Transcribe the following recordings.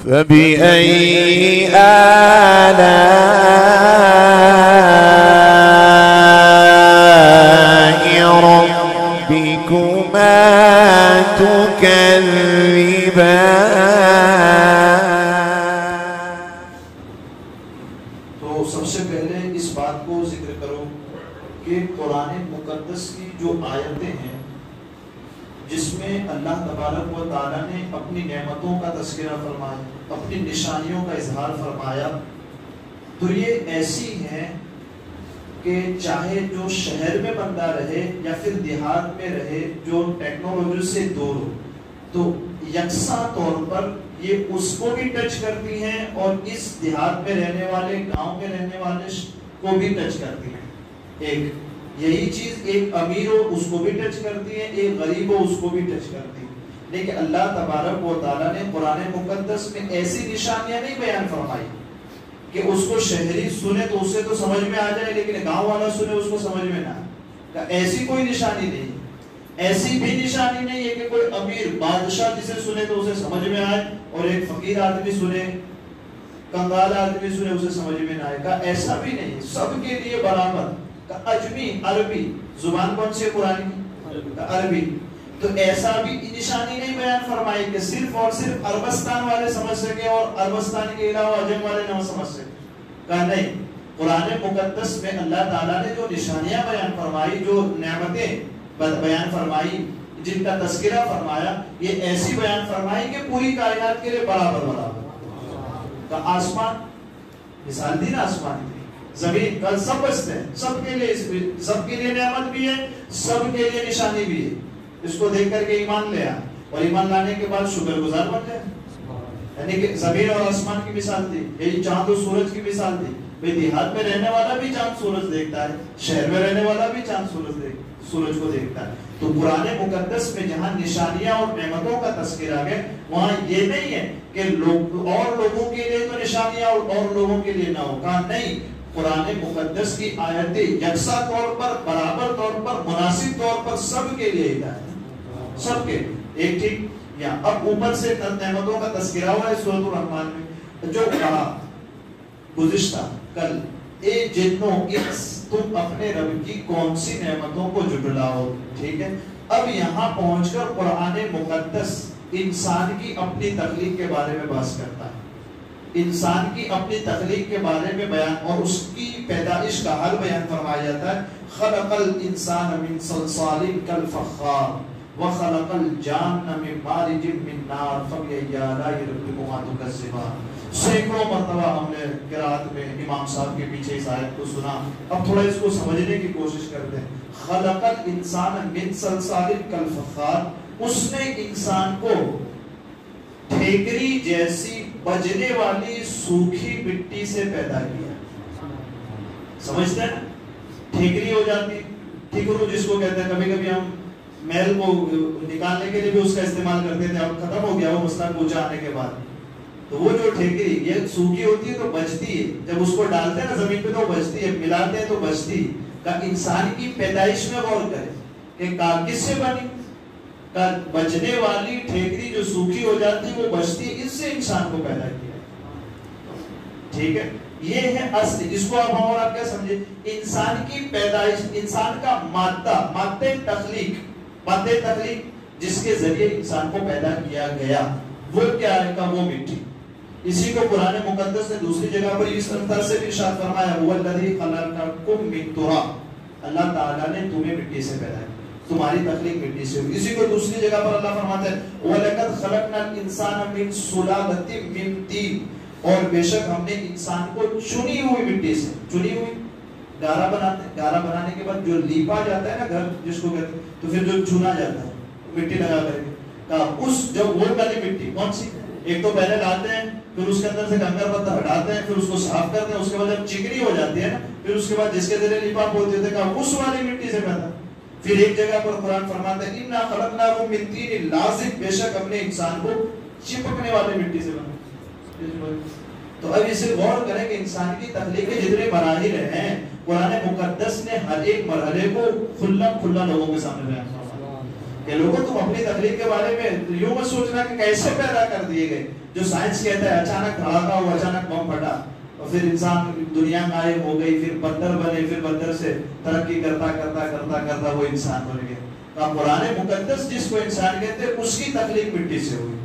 فبأي آلاء ربكما تكذبان. تو سب سے پہلے اس بات کو ذکر کرو کہ قرآن مقدس کی جو آیتیں ہیں جس میں اللہ تبارک و تعالیٰ نے اپنی نعمتوں کا تذکرہ فرمایا، اپنی نشانیوں کا اظہار فرمایا، تو یہ ایسی ہیں کہ چاہے جو شہر میں بندہ رہے یا پھر دیہات میں رہے جو ٹیکنالوجی سے دور ہو، تو یکساں طور پر یہ اس کو بھی ٹچ کرتی ہیں اور اس دیہات میں رہنے والے، گاؤں میں رہنے والے کو بھی ٹچ کرتی ہیں. ایک یہی چیز ایک امیر ہو اس کو بھی ٹچ کرتی ہے، ایک غریب ہو اس کو بھی ٹچ کرتی ہے. لیکن اللہ تبارک و تعالیٰ نے قرآن مقدس میں ایسی نشانیاں نہیں بیان فرمائی کہ اس کو شہری سنے تو اسے تو سمجھ میں آ جائے لیکن گاؤں والا سنے اس کو سمجھ میں نہ آئے. ایسی کوئی نشانی نہیں. ایسی بھی نشانی نہیں ہے کہ کوئی امیر بادشاہ جسے سنے تو اسے سمجھ میں آئے اور ایک فقیر آدمی سنے، کنگال آدمی سنے اسے سمجھ میں نہ آئے. ایسا بھی نہیں، سب کے لیے برابر. عجمی عربی زبان کون سی قرآن کی؟ عربی. تو ایسا بھی نشانی نہیں بیان فرمائی کہ صرف اور صرف عربستان والے سمجھ سکے اور عربستان کے علاوہ عجم والے نہ سمجھ سکے. کہا نہیں، قرآن مقدس میں اللہ تعالیٰ نے جو نشانیاں بیان فرمائی، جو نعمتیں بیان فرمائی، جن کا تذکرہ فرمایا، یہ ایسی بیان فرمائی کہ پوری کائنات کے لیے برابر برابر. تو آسمان مثال دی نا، آسمان کی زمین کل سب بچتے ہیں، سب کے لیے نعمت بھی ہے، سب کے لیے نشانی بھی ہے. اس کو دیکھ کر کے ایمان لے آ اور ایمان لانے کے بعد شکر گزار بن جائے. یعنی کہ زمین اور آسمان کی مثال دی، یہی چاند و سورج کی مثال دی. بھئی دیہات میں رہنے والا بھی چاند سورج دیکھتا ہے، شہر میں رہنے والا بھی چاند سورج کو دیکھتا ہے. تو قرآن مقدس میں جہاں نشانیاں اور نعمتوں کا تذکرہ ہے وہاں یہ نہیں ہے کہ اور لوگوں کے لیے تو نشانیاں اور لوگوں کے لیے نہ ہو. کہا نہیں، قرآن مقدس کی آیتیں یکساں طور پر، برابر طور پر، مناسب طور پر سب کے لیے ہدایت، سب کے. ایک ٹھیک یا اب اوپر سے نعمتوں کا تذکرہ ہوا ہے سورۃ الرحمن میں، جو کہا گزشتہ کل، اے جنوں انس تم اپنے رب کی کون سی نعمتوں کو جھٹلاؤ. ٹھیک ہے، اب یہاں پہنچ کر قرآن مقدس انسان کی اپنی تخلیق کے بارے میں بحث کرتا ہے. انسان کی اپنی تخلیق کے بارے میں بیان اور اس کی پیدائش کا حال بیان فرمایا جاتا ہے. خلق الانسان من صلصال کالفخار وخلق الجان من مارج من نار فبأي آلاء ربكما تكذبان. سینکڑوں مرتبہ ہم نے قرات میں امام صاحب کے پیچھے اس آیت کو سنا. اب تھوڑا اس کو سمجھنے کی کوشش کرتے ہیں. خلق الانسان من صلصال کالفخار، اس نے انسان کو ٹھیکری جیسی بجنے والی سوکھی مٹی سے پیدا کیا. سمجھتے ہیں؟ ٹھیکری ہو جاتی، ٹھیکرو جس کو کہتے ہیں. کبھی کبھی ہم میل کو نکالنے کے لیے بھی اس کا استعمال کرتے تھے، اب ختم ہو گیا وہ مسئلہ کوچا آنے کے بعد. تو وہ جو ٹھیکری یہ سوکھی ہوتی ہے تو بچتی ہے، جب اس کو ڈالتے ہیں نا زمین پہ تو بچتی ہے، ملاتے ہیں تو بچتی ہے. کہ انسان کی پیدائش میں غور کریں کہ کس سے بنی؟ بچنے والی ٹھیکری جو سوکھی ہو جاتی ہے وہ بچتی ہے، اس سے انسان کو پیدا کیا. ٹھیک ہے، یہ ہے اصل. اس کو اب ہم اور آپ کیا سمجھے؟ انسان کی پیدائش، انسان کا مادہ تخلیق جس کے ذریعے انسان کو پیدا کیا گیا وہ کیا ہے؟ کہ وہ مٹی. اسی کو قرآن مقدس نے دوسری جگہ پر اس طرح سے بھی ارشاد فرمایا، هو الذی خلقکم من تراب. اللہ تعالیٰ نے تمہیں مٹی سے پیدا کیا، تمہاری تخلیق مٹی سے ہوئی. اسی کو دوسری جگہ پر اللہ فرماتا ہے وَلَقَدْ خَلَقْنَا الْإِنسَانَ مِنْ سُلَالَةٍ مِنْ طِينٍ. اور بے شک ہم نے انسان کو چنی ہوئی مٹی سے، چنی ہوئی گارا بناتے ہیں. گارا بنانے کے بعد جو لیپا جاتا ہے نا گھر جس کو کہتے ہیں، تو پھر جو چنا جاتا ہے مٹی لگا کر کے، اس جب وہ والی مٹی کون سی؟ ایک تو پہلے لاتے ہیں، پھر اس کے اندر سے کنکر پتھر ہٹاتے ہیں، پھر اس کو صاف کرتے ہیں، اس کے بعد جب چکنی ہو جاتی ہے نا، پھر اس کے بعد جس کے ذریعے لیپا ہوتے تھے کہ اس والی مٹی سے پیدا. پھر ایک جگہ پر قرآن فرماتا ہے اِنَّا خَلَقْنَاهُ مِنْ طِينٍ لَازِب. بے شک ہم نے انسان کو چپکنے والے مٹی سے بنایا. تو اب اسے غور کریں کہ انسان کی تخلیق کے جتنے مراحل ہیں قرآن مقدس نے ہر ایک مرحلے کو کھلا لوگوں کے سامنے بیان فرمایا کہ لوگوں تم اپنی تخلیق کے بارے میں یوں مت سوچنا کہ کیسے پیدا کر دیے گئے. جو سائنس کہتا ہے اچانک دھڑاکا ہوا، اچانک بم پھٹا اور پھر انسان دنیا غائب ہو گئی، پھر بندر بنے، پھر بندر سے ترقی کرتا کرتا کرتا کرتا وہ انسان بن گیا. قرآن مقدس جس کو انسان کہتے ہیں اس کی تخلیق مٹی سے ہوئی.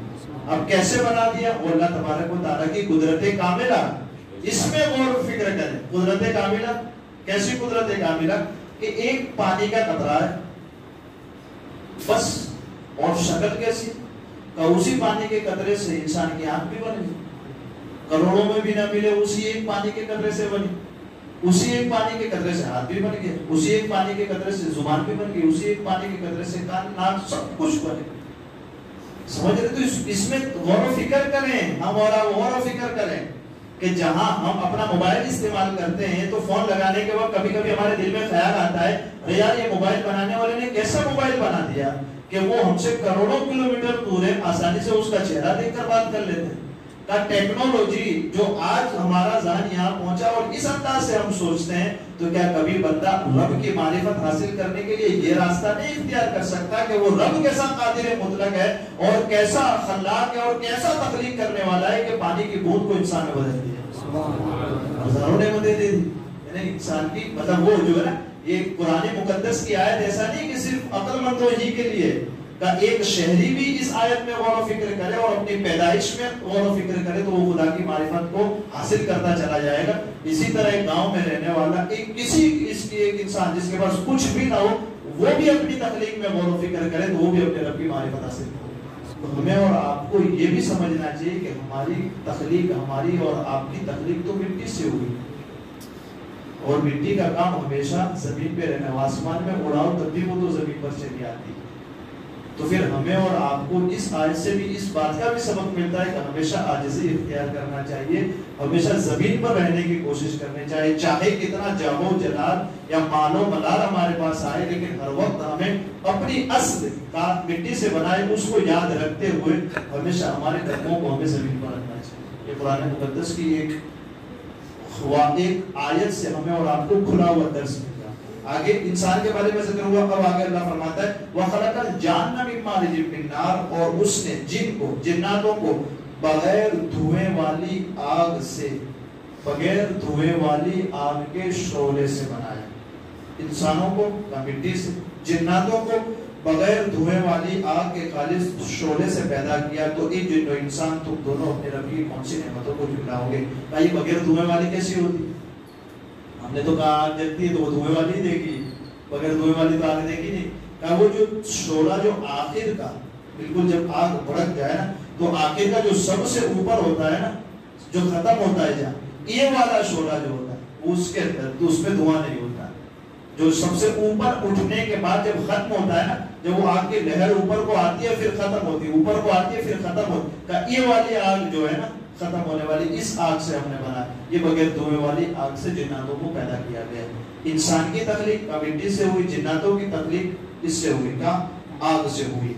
اب کیسے بنا دیا؟ وہ اللہ تبارک و تعالیٰ کی قدرت کاملہ. اس میں غور و فکر کریں. قدرت کاملہ کیسی قدرت کاملہ؟ کہ ایک پانی کا قطرہ ہے بس، اور شکل کیسی کہ اسی پانی کے قطرے سے انسان کی آنکھ بھی بنی، کروڑوں میں بھی نہ ملے، اسی ایک پانی کے قطرے سے بنی. اسی ایک پانی کے قطرے سے ہاتھ بھی بن گیا، اسی ایک پانی کے قطرے سے زبان بھی بن گئی، اسی ایک پانی کے قطرے سے کان ناک سب کچھ بنے. سمجھ رہے؟ تو اس میں غور و فکر کریں، ہم غور و فکر کریں کہ جہاں ہم اپنا موبائل استعمال کرتے ہیں تو فون لگانے کے وقت کبھی کبھی ہمارے دل میں خیال آتا ہے ارے یار یہ موبائل بنانے والے نے کیسا موبائل بنا دیا کہ وہ ہم سے کروڑوں کلومیٹر دور ہے، آسانی سے اس کا چہرہ دیکھ کر بات کر لیتے ہیں. ٹیکنالوجی جو آج ہمارا ذہن یہاں پہنچا اور اس انداز سے ہم سوچتے ہیں، تو کیا کبھی بندہ رب کی معرفت حاصل کرنے کے لیے یہ راستہ نہیں اختیار کر سکتا کہ وہ رب کیسا قادر مطلق ہے اور کیسا خلاق ہے اور کیسا تخلیق کرنے والا ہے کہ پانی کی بوند کو انسان میں بدل دیا، ہزاروں نعمتیں دے دی. یعنی انسان کی مطلب وہ جو ہے نا، یہ قرآن مقدس کی آیت ایسا نہیں کہ صرف عقل مندوں ہی کے لیے، کہ ایک شہری بھی اس آیت میں غور و فکر کرے اور اپنی پیدائش میں غور و فکر کرے تو وہ خدا کی معرفت کو حاصل کرتا چلا جائے گا. اسی طرح ایک گاؤں میں رہنے والا ایک انسان جس کے پاس کچھ بھی نہ ہو، وہ بھی اپنی تخلیق میں غور و فکر کرے تو وہ بھی اپنے رب کی معرفت حاصل کرے. ہمیں اور آپ کو یہ بھی سمجھنا چاہیے کہ ہماری تخلیق، ہماری اور آپ کی تخلیق تو مٹی سے ہوئی، اور مٹی کا کام ہمیشہ زمین پہ رہنا، آسمان میں اڑاؤ تب بھی وہ تو زمین پر چلی آتی. تو پھر ہمیں اور آپ کو اس آیت سے بھی اس بات کا بھی سبق ملتا ہے کہ ہمیشہ عاجزی اختیار کرنا چاہیے، ہمیشہ زمین پر رہنے کی کوشش کرنی چاہیے، چاہے کتنا جاہ و جلال یا مال و ملال ہمارے پاس آئے، لیکن ہر وقت ہمیں اپنی اصل کا مٹی سے بنائے اس کو یاد رکھتے ہوئے ہمیشہ ہمارے قدموں کو ہمیں زمین پر رکھنا چاہیے. یہ قرآن مقدس کی ایک آیت سے ہمیں اور آپ کو کھلا ہوا درس ملتا. آگے انسان کے بارے میں ذکر ہوا، اب آگے اللہ فرماتا ہے وَخَلَقَ الْجَانَّ مِن مَارِجٍ مِّن نَارٍ، اور اس نے جن کو، جناتوں کو بغیر دھوئیں والی آگ سے، بغیر دھوئیں والی آگ کے شعلے سے بنایا. انسانوں کو مٹی سے، جناتوں کو بغیر دھوئیں والی آگ کے خالص شعلے سے پیدا کیا. تو ان جن و انسان تم دونوں اپنے رب کی کون سی نعمتوں کو جھٹلاؤ گے؟ بھائی بغیر دھوئیں والی کیسی ہوتی؟ ہم نے تو کہا آگ جلتی ہے تو وہ دھوئیں والی دیکھی، بغیر دھوئیں والی تو آگ دیکھی نہیں. کہا وہ جو شعلہ جو آخر کا، بالکل جب آگ بھڑک جائے نا تو آخر کا جو سب سے اوپر ہوتا ہے نا، جو ختم ہوتا ہے جہاں، یہ والا شعلہ جو ہوتا ہے اس کے اندر تو اس میں دھواں نہیں ہوتا. جو سب سے اوپر اٹھنے کے بعد جب ختم ہوتا ہے نا، جب وہ آگ کی لہر اوپر کو آتی ہے پھر ختم ہوتی ہے، اوپر کو آتی ہے پھر ختم ہوتی ہے، یہ والی آگ جو ہے نا ختم ہونے والی، اس آگ سے ہم نے بنا. یہ بغیر دھوئیں والی آگ سے جناتوں کو پیدا کیا گیا. انسان کی تخلیق مٹی سے ہوئی، جناتوں کی تخلیق اس سے ہوئی، کا آگ سے ہوئی.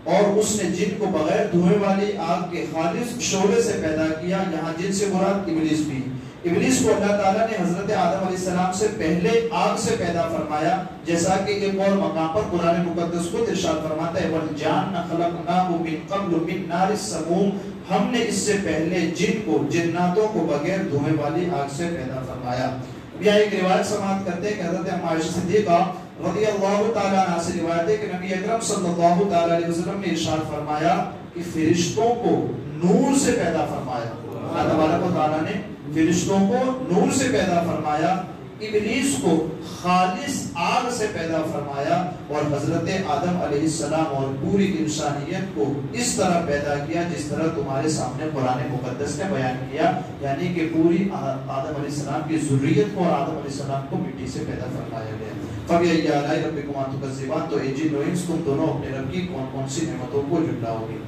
اور اس نے جن کو بغیر دھوئیں والی آگ کے خالص شعلے سے پیدا کیا. یہاں جن سے مراد ابلیس بھی. ابلیس کو اللہ تعالیٰ نے حضرت آدم علیہ السلام سے پہلے آگ سے پیدا فرمایا، جیسا کہ ایک اور مقام پر قرآن مقدس کو ارشاد فرماتا ہے وَالْجَانَّ خَلَقْنَاهُ مِن قَبْلُ مِن نَارِ السَّمُومِ، ہم نے اس سے پہلے جن کو، جناتوں کو بغیر دھوئیں والی آگ سے پیدا فرمایا. یہاں ایک روایت سماعت کرتے ہیں کہ حضرت عائشہ صدیقہ رضی اللہ تعالیٰ عنہ سے روایت ہے کہ نبی اکرم صلی اللہ تعالیٰ علیہ وسلم نے ارشاد فرمایا کہ فرشتوں کو نور سے پیدا فرمایا. اللہ تبارک و تعالیٰ نے فرشتوں کو نور سے پیدا فرمایا، ابلیس کو خالص آگ سے پیدا فرمایا، اور حضرت آدم علیہ السلام اور پوری انسانیت کو اس طرح پیدا کیا جس طرح تمہارے سامنے قرآن مقدس نے بیان کیا، یعنی کہ پوری آدم علیہ السلام کی ذریت کو اور آدم علیہ السلام کو مٹی سے پیدا فرمایا گیا. فَبِأَيِّ آلَاءِ رَبِّكُمَا تُكَذِّبَانِ، تو اے جن و انس تم دونوں اپنے رب کی کون کون سی نعمتوں کو جھٹلاؤ گے.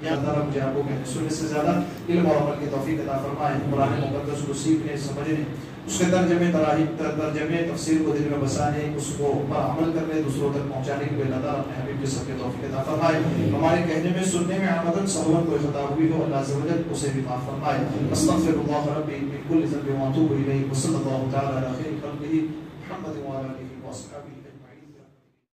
یا اللہ مجھے آپ کو کہنے سننے سے زیادہ علم اور عمل کی توفیق عطا فرمائے. قرآن مقدس کو سیکھنے، سمجھنے، اس کے ترجمے تفسیر کو دل میں بسانے، اس کو پر عمل کرنے، دوسروں تک پہنچانے کے لیے اللہ تعالیٰ اپنے حبیب کے سب کے توفیق عطا فرمائے. ہمارے کہنے میں، سننے میں آمدن سہون کوئی خطا ہوئی ہو اللہ عز و جل اسے بھی معاف فرمائے. استغفر اللہ ربی من کل ذنب واتوب الیہ، وصلی اللہ تعالی علی خیر خلقہ محمد وعلی آلہ وصحبہ.